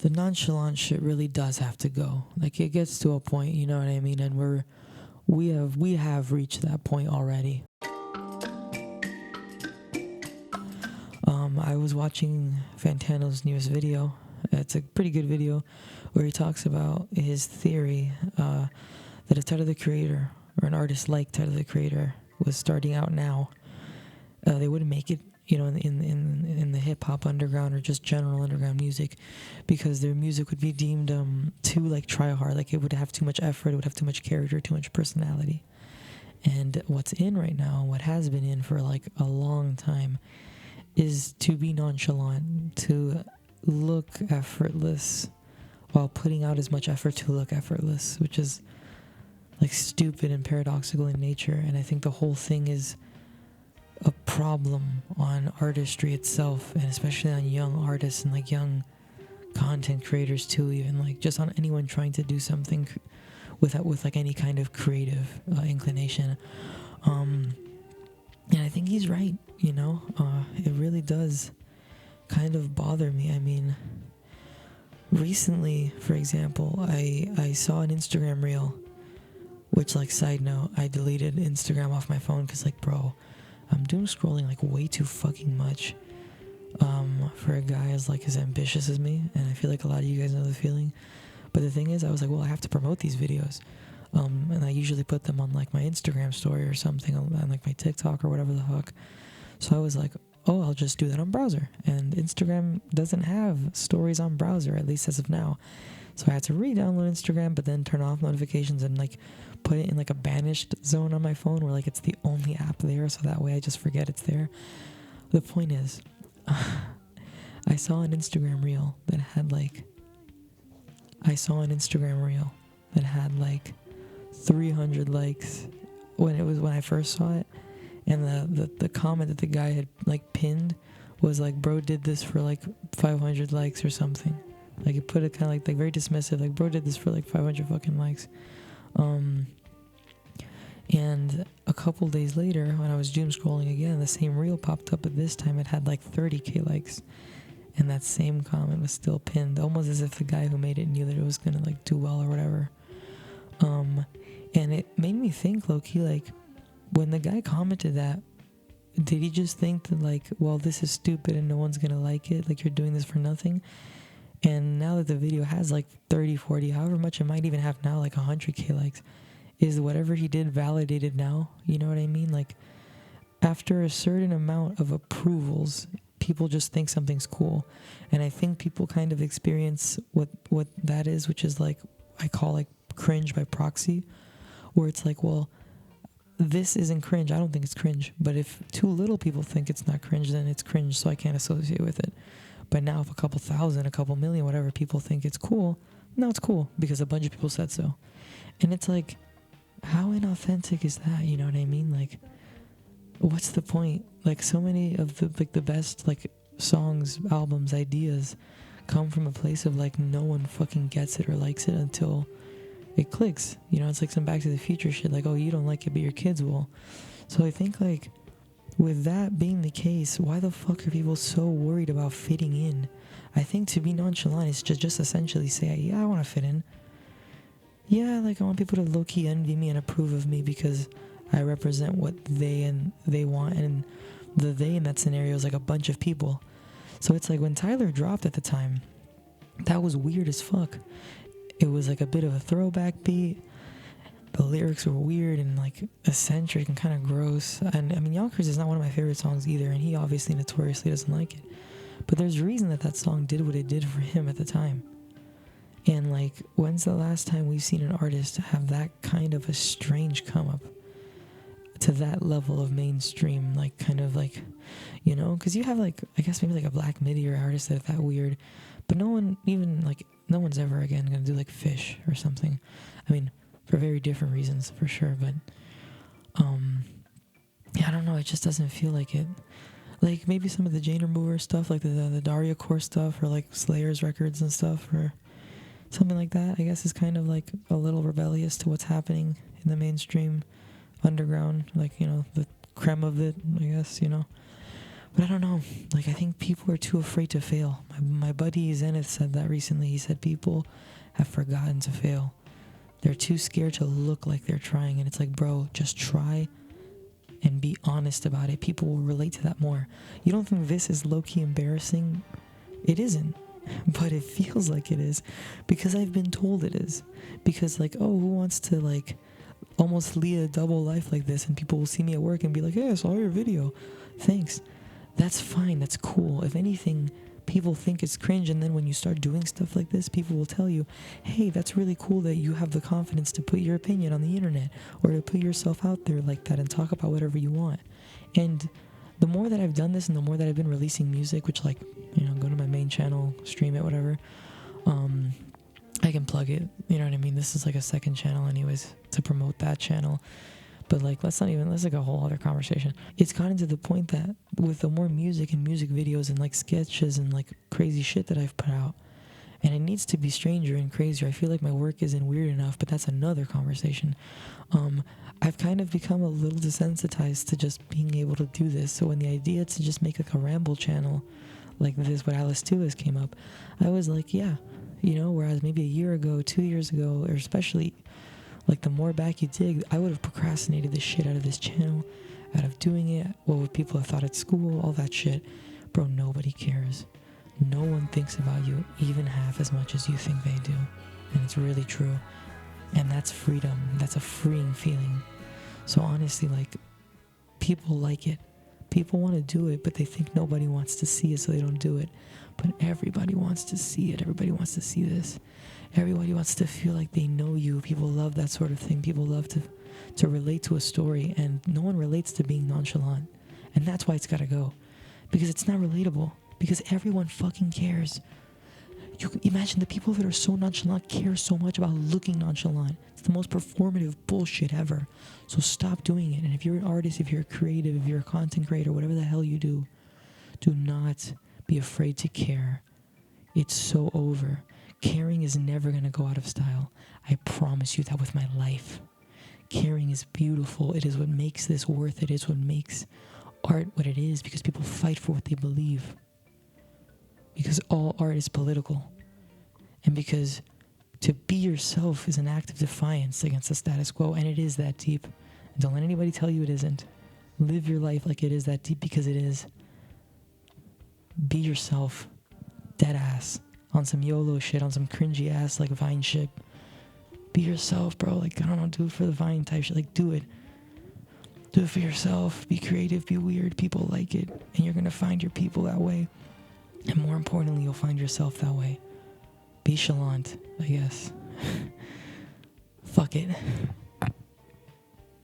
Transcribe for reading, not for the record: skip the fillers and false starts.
the nonchalant shit really does have to go. Like, it gets to a point, you know what I mean? And we have reached that point already. I was watching Fantano's newest video. It's a pretty good video where he talks about his theory that if Tyler the Creator or an artist like Tyler the Creator was starting out now, they wouldn't make it, you know, in the hip hop underground or just general underground music, because their music would be deemed too like try hard, like it would have too much effort, it would have too much character, too much personality. And what's in right now, what has been in for like a long time, is to be nonchalant, to look effortless while putting out as much effort to look effortless, which is like stupid and paradoxical in nature. And I think the whole thing is a problem on artistry itself, and especially on young artists and like young content creators too, even like just on anyone trying to do something with like any kind of creative inclination. And I think he's right, you know. It really does kind of bother me. I mean, recently, for example, I saw an Instagram reel, which, like, side note, I deleted Instagram off my phone because, like, bro, I'm doom scrolling like way too fucking much for a guy as like as ambitious as me, and I feel like a lot of you guys know the feeling. But the thing is, I was like, well, I have to promote these videos, and I usually put them on like my Instagram story or something, on like my TikTok or whatever the fuck. So I was like, oh, I'll just do that on browser, and Instagram doesn't have stories on browser, at least as of now. So I had to re-download Instagram, but then turn off notifications and like put it in like a banished zone on my phone where like it's the only app there, so that way I just forget it's there. The point is, I saw an Instagram reel that had like 300 likes when I first saw it, and the comment that the guy had like pinned was like, bro did this for like 500 likes or something. Like, it put it kind of like very dismissive, like, bro did this for like 500 fucking likes. And a couple days later, when I was doom scrolling again, the same reel popped up, but this time it had like 30k likes, and that same comment was still pinned, almost as if the guy who made it knew that it was gonna like do well or whatever. And it made me think, low-key, like, when the guy commented that, did he just think that like, well, this is stupid and no one's gonna like it, like, you're doing this for nothing? And now that the video has like 30, 40, however much it might even have now, like 100k likes, is whatever he did validated now? You know what I mean? Like, after a certain amount of approvals, people just think something's cool. And I think people kind of experience what that is, which is like, I call like cringe by proxy, where it's like, well, this isn't cringe. I don't think it's cringe. But if too little people think it's not cringe, then it's cringe, so I can't associate with it. But now if a couple thousand, a couple million, whatever, people think it's cool, no, it's cool because a bunch of people said so. And it's like, how inauthentic is that? You know what I mean? Like, what's the point? Like, so many of the best like songs, albums, ideas come from a place of like no one fucking gets it or likes it until it clicks. You know, it's like some Back to the Future shit. Like, oh, you don't like it, but your kids will. So I think, like, with that being the case, why the fuck are people so worried about fitting in? I think to be nonchalant is just essentially say, yeah, I want to fit in. Yeah, like, I want people to low-key envy me and approve of me because I represent what they want, and the they in that scenario is like a bunch of people. So it's like when Tyler dropped at the time, that was weird as fuck. It was like a bit of a throwback beat. The lyrics were weird and like eccentric and kind of gross. And I mean, Yonkers is not one of my favorite songs either, and he obviously notoriously doesn't like it. But there's a reason that song did what it did for him at the time. And like, when's the last time we've seen an artist have that kind of a strange come up to that level of mainstream, like, kind of like, you know? Because you have like, I guess maybe like a Black Midi or artist that are that weird, but no one's ever again gonna do like Fish or something. I mean, for very different reasons, for sure, but yeah, I don't know, it just doesn't feel like it. Like, maybe some of the Jane Remover stuff, like the Daria Core stuff, or like Slayer's records and stuff, or something like that, I guess, is kind of like a little rebellious to what's happening in the mainstream underground, like, you know, the creme of it, I guess, you know. But I don't know. Like, I think people are too afraid to fail. My buddy Zenith said that recently. He said people have forgotten to fail. They're too scared to look like they're trying. And it's like, bro, just try and be honest about it. People will relate to that more. You don't think this is low-key embarrassing? It isn't. But it feels like it is. Because I've been told it is. Because, like, oh, who wants to, like, almost lead a double life like this? And people will see me at work and be like, hey, I saw your video. Thanks. That's fine. That's cool. If anything, people think it's cringe, and then when you start doing stuff like this, people will tell you, hey, that's really cool that you have the confidence to put your opinion on the internet or to put yourself out there like that and talk about whatever you want. And the more that I've done this and the more that I've been releasing music, which, like, you know, go to my main channel, stream it, whatever, I can plug it, you know what I mean? This is like a second channel anyways to promote that channel. But, like, that's like a whole other conversation. It's gotten to the point that with the more music and music videos and, like, sketches and, like, crazy shit that I've put out, and it needs to be stranger and crazier. I feel like my work isn't weird enough, but that's another conversation. I've kind of become a little desensitized to just being able to do this. So when the idea to just make, like, a ramble channel like this, what Alice 2 has came up, I was like, yeah, you know, whereas maybe a year ago, 2 years ago, or especially, like, the more back you dig, I would have procrastinated the shit out of this channel, out of doing it, what would people have thought at school, all that shit. Bro, nobody cares. No one thinks about you even half as much as you think they do. And it's really true. And that's freedom. That's a freeing feeling. So honestly, like, people like it. People want to do it, but they think nobody wants to see it, so they don't do it. But everybody wants to see it. Everybody wants to see this. Everybody wants to feel like they know you. People love that sort of thing. People love to relate to a story, and no one relates to being nonchalant. And that's why it's gotta go. Because it's not relatable. Because everyone fucking cares. You can imagine the people that are so nonchalant care so much about looking nonchalant. It's the most performative bullshit ever. So stop doing it. And if you're an artist, if you're a creative, if you're a content creator, whatever the hell you do not be afraid to care. It's so over. Caring is never going to go out of style. I promise you that with my life. Caring is beautiful. It is what makes this worth it. It's what makes art what it is, because people fight for what they believe. Because all art is political. And because to be yourself is an act of defiance against the status quo, and it is that deep. Don't let anybody tell you it isn't. Live your life like it is that deep, because it is. Be yourself. Dead ass. On some YOLO shit, on some cringy ass, like, Vine shit. Be yourself, bro. Like, I don't know, do it for the Vine type shit. Like, do it. Do it for yourself. Be creative, be weird. People like it. And you're gonna find your people that way. And more importantly, you'll find yourself that way. Be chalant, I guess. Fuck it.